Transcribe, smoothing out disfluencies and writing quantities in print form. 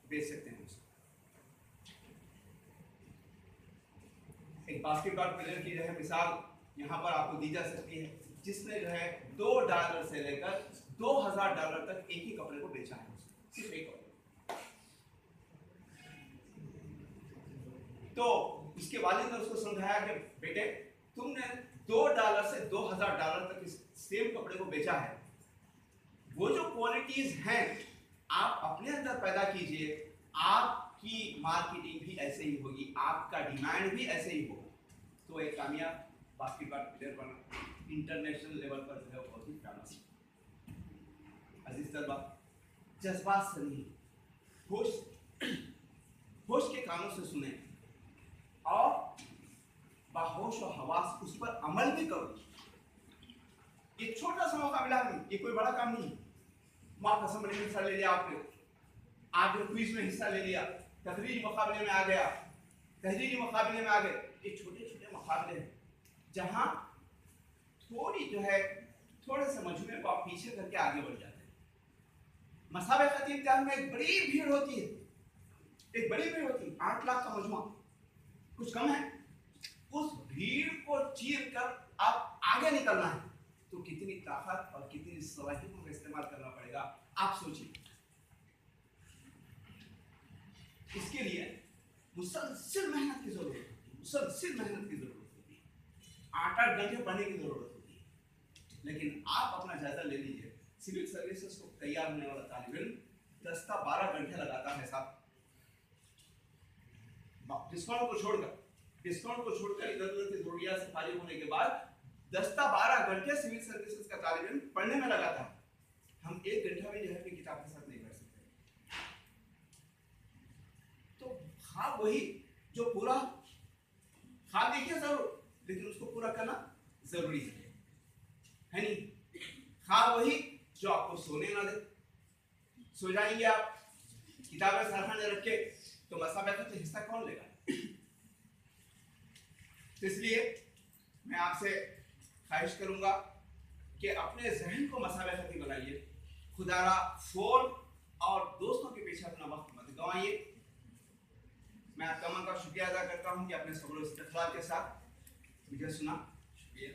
बेच सकते हैं उसको। एक बास्केटबॉल प्लेयर की जो है मिसाल यहाँ पर आपको दी जा सकती है, जिसने जो है $2 से लेकर $2000 तक एक ही कपड़े को बेचा है, सिर्फ एक कपड़े। तो उसके वालिद ने उसको समझाया कि बेटे तुमने $2 से $2000 तक इस सेम कपड़े को बेचा है, वो जो क्वालिटीज हैं आप अपने अंदर पैदा कीजिए, आपकी मार्केटिंग भी ऐसे ही होगी, आपका डिमांड भी ऐसे ही होगा, तो एक कामयाब बास्केटबॉल प्लेयर बना, इंटरनेशनल लेवल पर जो है बहुत ही फेमस। अजीज तलबा, जज्बात से नहीं, होश के कानों से सुने और बाहोश और हवास उस पर अमल भी करो। ये छोटा सा मौका मिला नहीं, ये कोई बड़ा काम नहीं। मॉक असेंबली में हिस्सा ले लिया आपने, आप जो क्विज में हिस्सा ले लिया, तहरीरी मुकाबले में आ गया, तहरीरी मुकाबले में आ गए, ये छोटे छोटे मुकाबले हैं जहां थोड़ी जो है थोड़े से मजमूए को आप पीछे करके आगे बढ़ जाते हैं। मसाबक़ती इम्तिहान में एक बड़ी भीड़ होती है, एक बड़ी भीड़ होती है, 8 लाख का मजमुआ कुछ कम है, उस भीड़ को चीर कर आप आगे निकलना है तो कितनी ताकत और कितनी सलाहियतों का इस्तेमाल करना पड़ेगा, आप सोचिए। इसके लिए मुसलसल मेहनत की जरूरत होती है, मुसलसल मेहनत की जरूरत होती है, 8-8 घंटे पढ़ने की जरूरत होती है। लेकिन आप अपना जायजा ले लीजिए, सिविल सर्विसेज को तैयार होने वाला तालिब इल्म 10-12 घंटे लगाता है साहब, डिस्काउंट को छोड़कर इधर उधर की जरूरियात से फारिग होने के बाद 10-12 घंटे सिविल सर्विसेज का तालिब इल्म पढ़ने में लगाता है। हम 1 घंटा भी जो है अपनी किताब के साथ नहीं पढ़ सकते। तो हाँ, वही जो पूरा हाँ देखिए जरूर, लेकिन उसको पूरा करना जरूरी है नहीं? हाँ वही जो आपको सोने ना दे, सो जाएंगे आप किताबें सरहाने रख के, तो मसाबक़त में हिस्सा कौन लेगा? तो इसलिए मैं आपसे ख्वाहिश करूंगा कि अपने जहन को मसाबक़ती बनाइए, खुदारा फोन और दोस्तों के पीछे अपना वक्त मत गंवाइए। मैं आप तमाम का शुक्रिया अदा करता हूं कि अपने सब्र और इस्तक़बाल के साथ मुझे सुना। शुक्रिया।